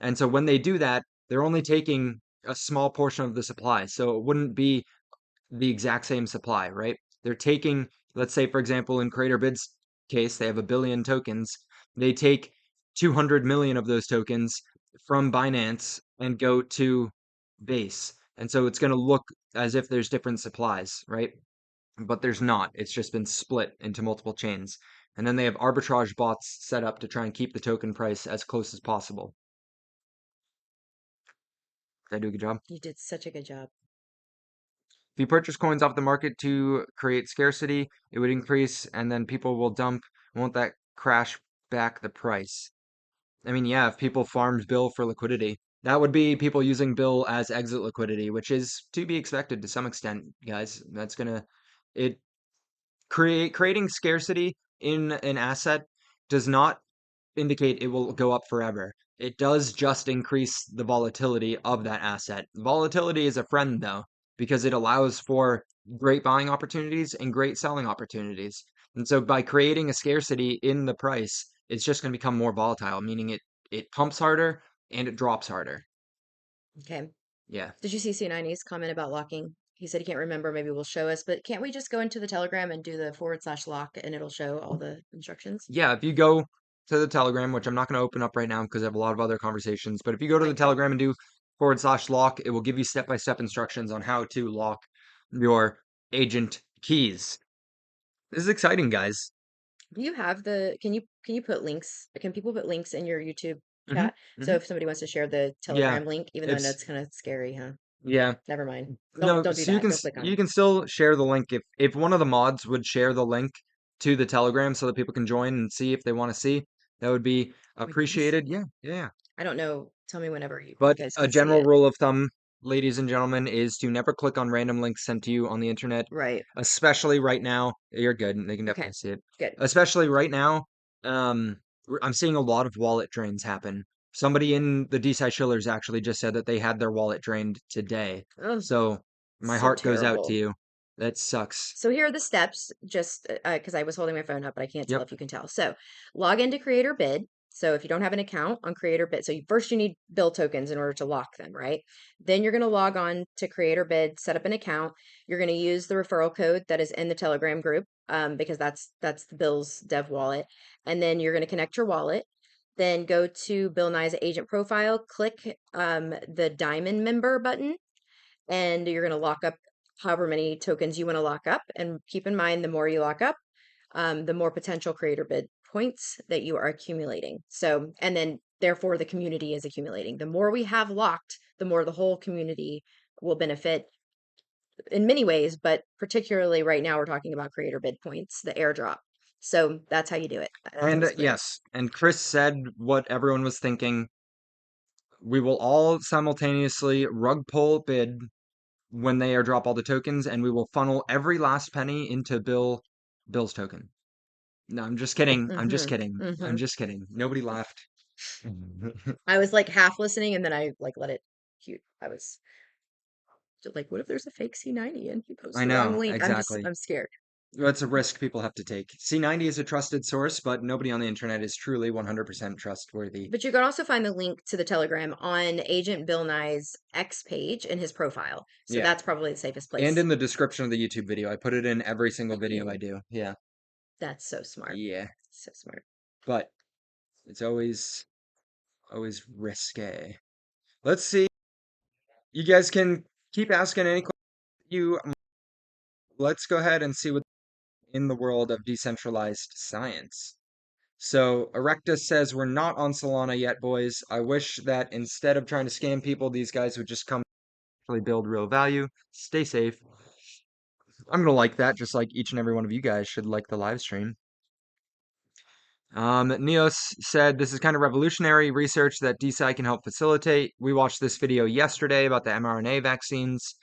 And so when they do that, they're only taking a small portion of the supply. So it wouldn't be the exact same supply, right? They're taking, let's say, for example, in Creator Bid's case, they have a billion tokens. They take 200 million of those tokens from Binance and go to Base. And so it's going to look as if there's different supplies, right? But there's not. It's just been split into multiple chains. And then they have arbitrage bots set up to try and keep the token price as close as possible. Did I do a good job? You did such a good job. If you purchase coins off the market to create scarcity, it would increase and then people will dump. Won't that crash back the price? I mean, yeah, if people farmed Bill for liquidity, that would be people using Bill as exit liquidity, which is to be expected to some extent, guys. That's gonna it creating scarcity in an asset does not indicate it will go up forever. It does just increase the volatility of that asset. Volatility is a friend, though, because it allows for great buying opportunities and great selling opportunities. And so by creating a scarcity in the price, it's just going to become more volatile, meaning it pumps harder and it drops harder. Okay. Yeah. Did you see C90's comment about locking? He said he can't remember, maybe will show us, but can't we just go into the Telegram and do the /lock and it'll show all the instructions? Yeah, if you go to the Telegram, which I'm not going to open up right now because I have a lot of other conversations, but if you go to the Right, right. Telegram and do /lock, it will give you step-by-step instructions on how to lock your agent keys. This is exciting, guys. Do you have can you put links? Can people put links in your YouTube hmm chat? So hmm if somebody wants to share the Yeah, Telegram link, even though I know it's it's kind of scary, huh? yeah. Never mind. Don't No, don't do so you that. can Don't click on you it. can still share the link if one of the mods would share the link to the Telegram so that people can join and see if they want to see. That would be We can see. appreciated. Yeah, yeah, yeah. I don't know. Tell me whenever you But guys a can see general it. rule of thumb, ladies and gentlemen, is to never click on random links sent to you on the internet, Right. especially right now. You're good. They can Okay. definitely see it. Good. Especially right now, I'm seeing a lot of wallet drains happen. Somebody in the DeSci Shillers actually just said that they had their wallet drained today. Oh, So my so heart goes out to terrible. you. That sucks. So here are the steps, just because I was holding my phone up, but I can't tell Yep. if you can tell. So log into Creator Bid. So if you don't have an account on Creator Bid, so first you need Bill tokens in order to lock them, right? Then you're going to log on to Creator Bid, set up an account. You're going to use the referral code that is in the Telegram group, because that's the Bill's dev wallet, and then you're going to connect your wallet. Then go to Bill Nye's agent profile, click the diamond member button, and you're going to lock up however many tokens you want to lock up. And keep in mind, the more you lock up, the more potential creator bid points that you are accumulating. So, and then therefore the community is accumulating. The more we have locked, the more the whole community will benefit in many ways, but particularly right now we're talking about creator bid points, the airdrop. So that's how you do it. I hope And it's clear. yes, and Chris said what everyone was thinking. We will all simultaneously rug pull bid when they airdrop all the tokens, and we will funnel every last penny into Bill's token. No, I'm just kidding. I'm just Mm-hmm. kidding. I'm Mm-hmm. just kidding. Nobody laughed. I was like half listening and then I like let it cute. I was like, what if there's a fake C90 and he posts I the wrong know, link? exactly. I'm scared. That's a risk people have to take. C90 is a trusted source, but nobody on the internet is truly 100% trustworthy. But you can also find the link to the Telegram on Agent Bill Nye's X page in his profile. So Yeah. that's probably the safest And place. in the description of the YouTube video, I put it in every single Thank video I you. do. Yeah. That's so smart. Yeah, So smart. but it's always risque. Let's see. You guys can keep asking any question you. Let's go ahead and see what in the world of decentralized science. So Erectus says we're not on Solana yet, boys. I wish that instead of trying to scam people, these guys would just come actually build real value. Stay safe. I'm gonna like that, just like each and every one of you guys should like the live stream. Neos said this is kind of revolutionary research that DeSci can help facilitate. We watched this video yesterday about the mRNA vaccines.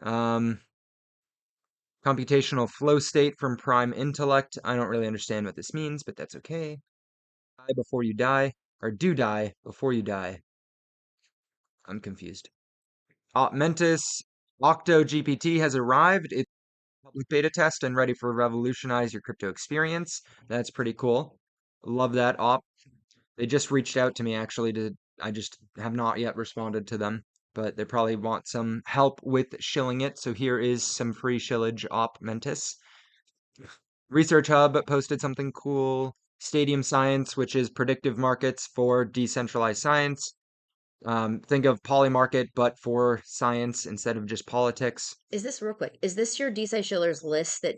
Um, computational flow state from prime intellect. I don't really understand what this means, but that's okay. Die before you die, or do die before you die. I'm confused. Mentis Octo GPT has arrived. It's a public beta test and ready for revolutionize your crypto experience. That's pretty cool. Love that op. They just reached out to me actually to I just have not yet responded to them, but they probably want some help with shilling it. So here is some free shillage op Mentis. Research Hub posted something cool. Stadium Science, which is predictive markets for decentralized science. Think of Polymarket, but for science instead of just politics. Is this real quick? Is this your DeSci Schiller's list that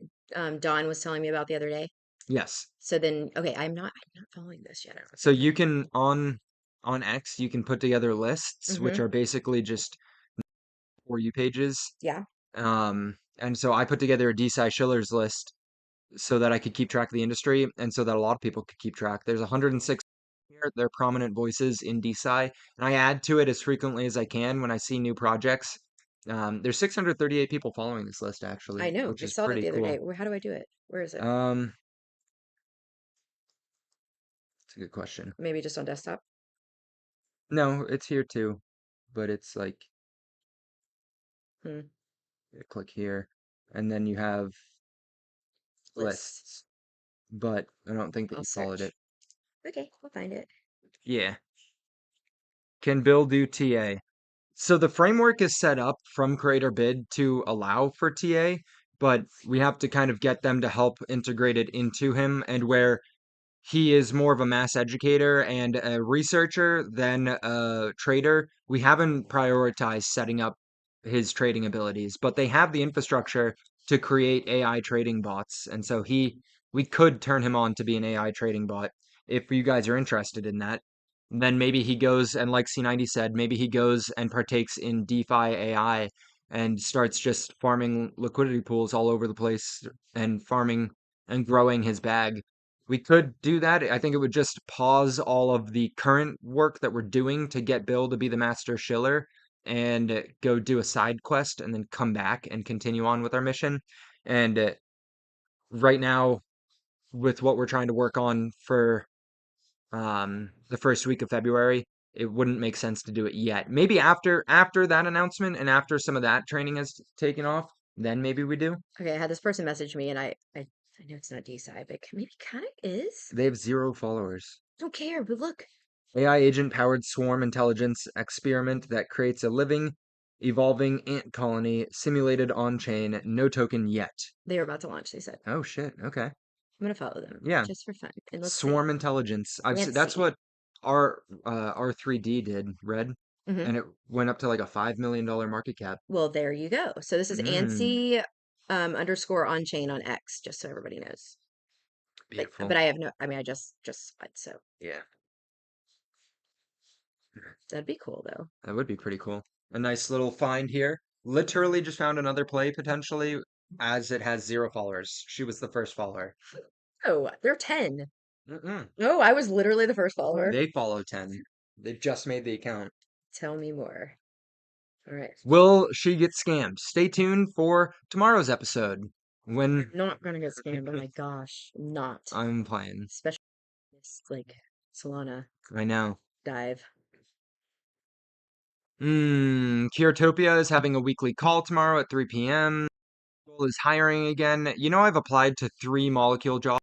Dawn was telling me about the other day? Yes. So then, okay, I'm not following this yet. I don't So think. you can on X, you can put together lists, which Mm-hmm. are basically just for you pages. Yeah. And so I put together a DeSci Schiller's list so that I could keep track of the industry and so that a lot of people could keep track. There's 106 here. They're prominent voices in DeSci, and I add to it as frequently as I can when I see new projects. There's 638 people following this list I actually, know. which I is saw that pretty the other day. cool. How do I do it? Where is it? Um, it's a good question. Maybe just on desktop. No, it's here too, but it's like Hmm. you click here, and then you have Lists. lists, but I don't think that I'll you followed it. search. Okay, we'll find it. Yeah. Can Bill do TA? So the framework is set up from Creator Bid to allow for TA, but we have to kind of get them to help integrate it into him. And where he is more of a mass educator and a researcher than a trader, we haven't prioritized setting up his trading abilities, but they have the infrastructure to create AI trading bots. And so we could turn him on to be an AI trading bot if you guys are interested in that. Then maybe he goes and like C90 said, maybe he goes and partakes in DeFi AI and starts just farming liquidity pools all over the place and farming and growing his bag. We could do that. I think it would just pause all of the current work that we're doing to get Bill to be the master shiller and go do a side quest and then come back and continue on with our mission. And right now, with what we're trying to work on for the first week of February, it wouldn't make sense to do it yet. Maybe after that announcement and after some of that training has taken off, then maybe we do. Okay, I had this person message me, and I know it's not DeSci, but maybe kind of is. They have 0 followers. Don't care, but look, AI agent powered swarm intelligence experiment that creates a living, evolving ant colony simulated on chain, no token yet. they are about to launch. They said Oh shit. Okay. I'm gonna follow them Yeah. just for fun, and let's see. Swarm intelligence. I've seen that's Fancy. what R3D did, Red. Hmm. And it went up to like a $5 million market cap. Well, there you go. So this is Mm, ANSI underscore on chain on X, just so everybody knows. But beautiful. I have no. I mean, I just split, so Yeah. that'd be cool though. That would be pretty cool. A nice little find here. Literally just found another play potentially as it has 0 followers. She was the first follower. Oh, they're 10. Mm-mm. Oh, I was literally the first follower. They follow 10. They just made the account. Tell me more. All right. Will she get scammed? Stay tuned for tomorrow's episode when Not gonna get scammed. Oh my gosh. Not. I'm playing. Especially this like Solana I know. dive. Curatopia is having a weekly call tomorrow at 3 p.m. Google is hiring again. You know, I've applied to 3 molecule jobs,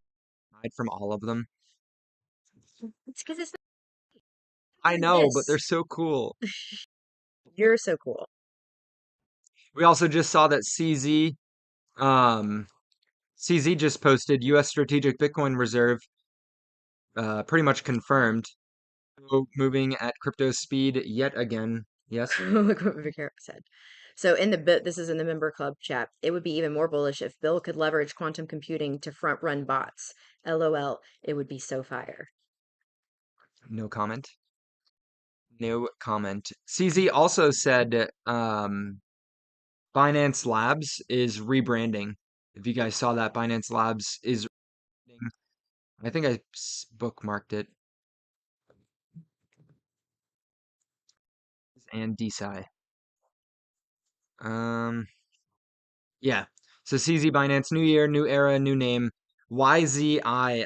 aside from all of them. It's because it's I not know, but they're this. so cool. You're so cool. We also just saw that CZ, um, CZ just posted US strategic Bitcoin reserve, pretty much confirmed. Moving at crypto speed yet again. Yes. Look what Vicar said. So in the bit, this is in the member club chat. It would be even more bullish if Bill could leverage quantum computing to front run bots. LOL. It would be so fire. No comment. No comment. CZ also said Binance Labs is rebranding. If you guys saw that, Binance Labs is, I think I bookmarked it, and DeSci. Um, yeah. So CZ Binance, new year, new era, new name. YZI.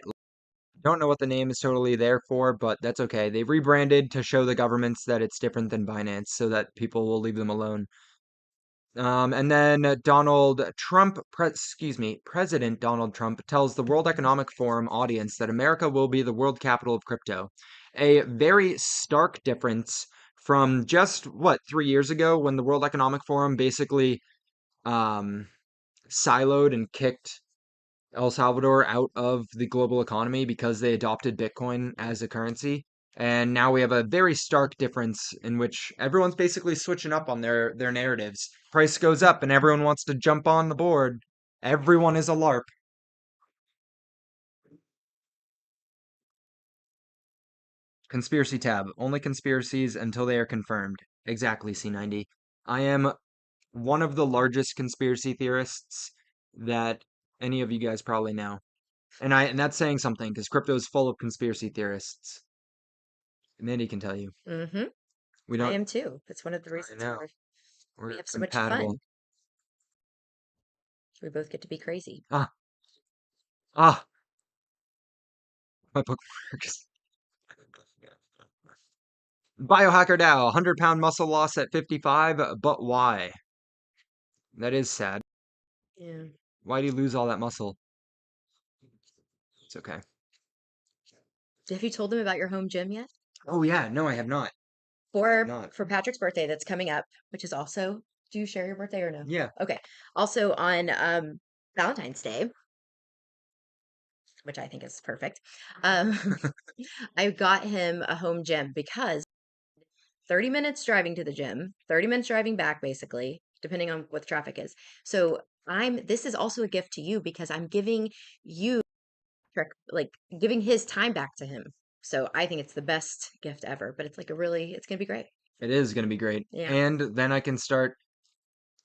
Don't know what the name is totally there for, but that's okay. They've rebranded to show the governments that it's different than Binance so that people will leave them alone. And then President Donald Trump tells the World Economic Forum audience that America will be the world capital of crypto. A very stark difference from just, what, 3 years ago when the World Economic Forum basically um, siloed and kicked El Salvador out of the global economy because they adopted Bitcoin as a currency. And now we have a very stark difference in which everyone's basically switching up on their narratives. Price goes up and everyone wants to jump on the board. Everyone is a LARP. Conspiracy tab. Only conspiracies until they are confirmed. Exactly, C90. I am one of the largest conspiracy theorists that any of you guys probably know. And that's saying something because crypto is full of conspiracy theorists. Mandy can tell you. Mm-hmm. We I don't. am too. That's one of the I reasons know. we We're have so much compatible. fun. We both get to be crazy. Ah, ah, my bookmarks. Biohacker Dow, 100-pound muscle loss at 55, but why? That is sad. Yeah. Why do you lose all that muscle? It's okay. Have you told them about your home gym yet? Oh yeah, no, I have not. I have For not. for Patrick's birthday that's coming up, which is also, do you share your birthday or no? Yeah. Okay. Also on Valentine's Day, which I think is perfect. Um I got him a home gym because 30 minutes driving to the gym, 30 minutes driving back basically, depending on what the traffic is. So I'm this is also a gift to you because I'm giving you like giving his time back to him. So I think it's the best gift ever, but it's like it's gonna be great. It is going to be great. Yeah, And then I can start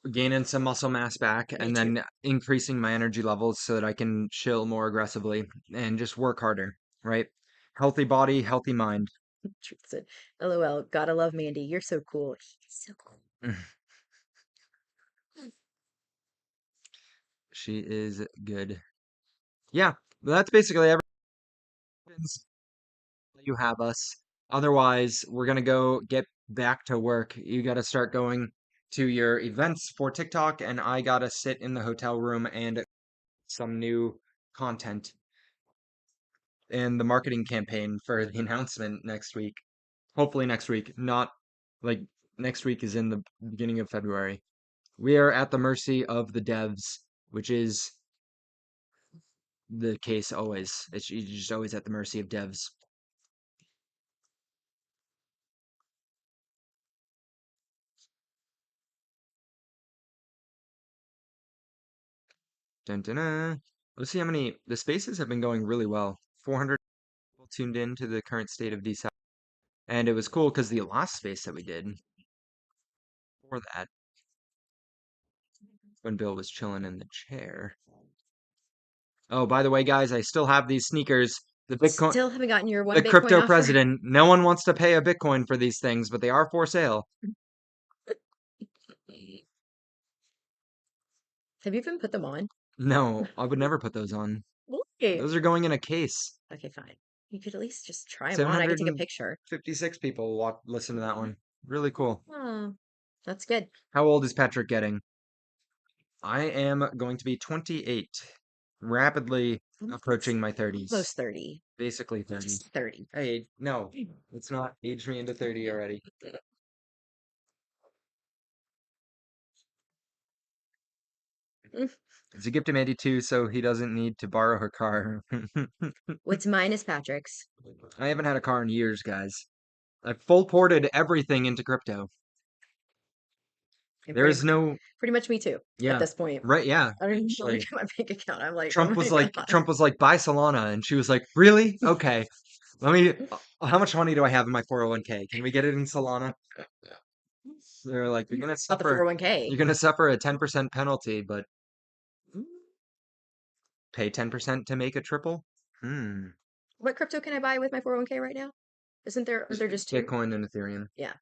gaining some muscle mass back me and too. then increasing my energy levels so that I can chill more aggressively and just work harder, right? Healthy body, healthy mind. Truth said, LOL, gotta love Mandy. You're so cool. He's so cool. She is good. Yeah, that's basically everything. You have us. Otherwise, we're gonna go get back to work. You gotta start going to your events for TikTok, and I gotta sit in the hotel room and some new content and the marketing campaign for the announcement next week. Hopefully next week, not like next week is in the beginning of February. We are at the mercy of the devs, which is the case always. It's you're just always at the mercy of devs. Dun, dun, dun. Let's see how many the spaces have been going really well. 400 people tuned in to the current state of DeSci. And it was cool because the last space that we did for that, when Bill was chilling in the chair. Oh, by the way, guys, I still have these sneakers. Still haven't gotten your The one Bitcoin crypto offer. president. No one wants to pay a Bitcoin for these things, but they are for sale. Have you even put them on? No, I would never put those on. Okay. Those are going in a case. Okay, fine. You could at least just try them on. I could take a picture. 756 people listen to that one. Really cool. Oh, that's good. How old is Patrick getting? I am going to be 28, rapidly approaching my 30s. Almost 30. Basically 30. Just 30. Hey, no, let's not age me into 30 already. It's a gift to Mandy too, so he doesn't need to borrow her car. What's mine is Patrick's. I haven't had a car in years, guys. I've full ported everything into crypto. And There is no, pretty much me too at yeah, this point. right, yeah. I don't even look Like at my bank account. I'm like, oh my Trump God. was like, buy Solana, and she was like, really? Okay, let me. How much money do I have in my 401k? Can we get it in Solana? They're like, About the 401k. you're gonna suffer a 10% penalty, but pay 10% to make a triple? Hmm. What crypto can I buy with my 401k right now? Are there just two? Bitcoin and Ethereum. Yeah.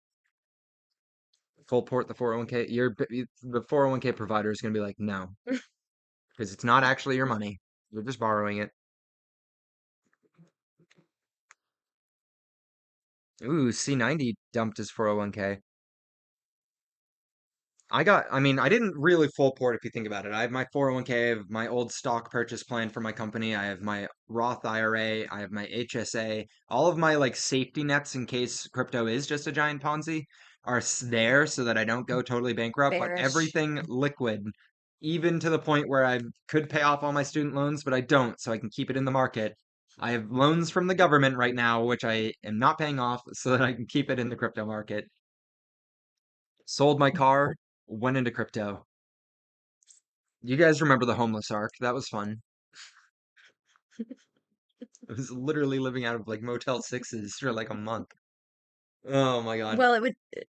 Full port the 401k. The 401k provider is gonna be like, no, because it's not actually your money. You're just borrowing it. Ooh, C90 dumped his 401k. I mean, I didn't really full port if you think about it. I have my 401k, I have my old stock purchase plan for my company, I have my Roth IRA, I have my HSA. All of my like safety nets in case crypto is just a giant Ponzi are there so that I don't go totally bankrupt, but Bearish. everything liquid, even to the point where I could pay off all my student loans, but I don't, so I can keep it in the market. I have loans from the government right now, which I am not paying off so that I can keep it in the crypto market. Sold my car, went into crypto. You guys remember the homeless arc? That was fun. I was literally living out of like Motel Sixes for like a month. Oh my God. Well,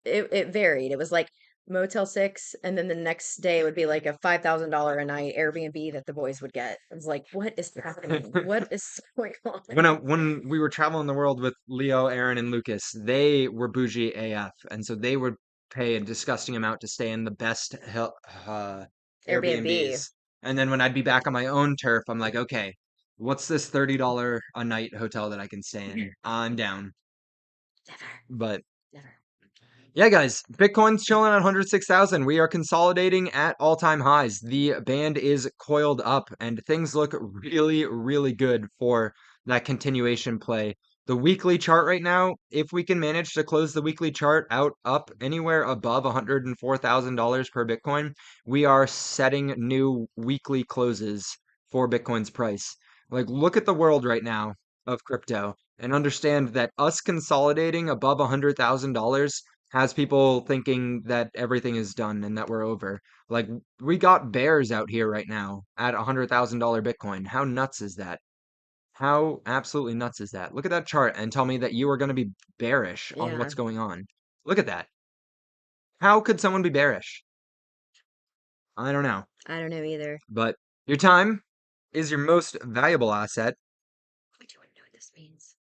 it varied. It was like Motel 6, and then the next day it would be like a $5,000 a night Airbnb that the boys would get. I was like, what is happening? What is going on? When we were traveling the world with Leo, Aaron, and Lucas, they were bougie AF, and so they would pay a disgusting amount to stay in the best Airbnb. Airbnbs. And then when I'd be back on my own turf, I'm like, okay, what's this $30 a night hotel that I can stay in? I'm down. Never, But never. yeah, guys, Bitcoin's chilling at 106,000. We are consolidating at all-time highs. The band is coiled up, and things look really, really good for that continuation play. The weekly chart right now, if we can manage to close the weekly chart out up anywhere above $104,000 per Bitcoin, we are setting new weekly closes for Bitcoin's price. Like, look at the world right now of crypto and understand that us consolidating above $100,000 has people thinking that everything is done and that we're over. Like we got bears out here right now at $100,000 Bitcoin. How nuts is that? How absolutely nuts is that? Look at that chart and tell me that you are going to be bearish on Yeah, what's going on. Look at that. How could someone be bearish? I don't know. I don't know either. But your time is your most valuable asset I don't know what this means.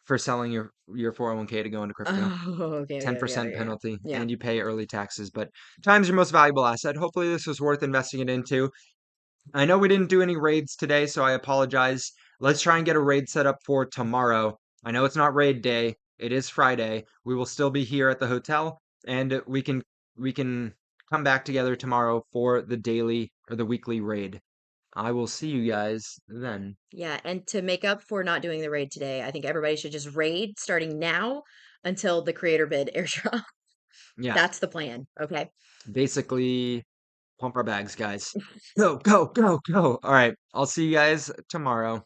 for selling your 401k to go into crypto. Oh, okay, okay, okay, 10% okay, yeah. penalty Yeah. and you pay early taxes, but time's your most valuable asset. Hopefully this was worth investing it into. I know we didn't do any raids today, so I apologize. Let's try and get a raid set up for tomorrow. I know it's not raid day. It is Friday. We will still be here at the hotel and we can come back together tomorrow for the daily or the weekly raid. I will see you guys then. Yeah, and to make up for not doing the raid today, I think everybody should just raid starting now until the creator bid airdrop. Yeah, That's the plan. Okay. basically pump our bags, guys. Go, go, go, go. All right. I'll see you guys tomorrow.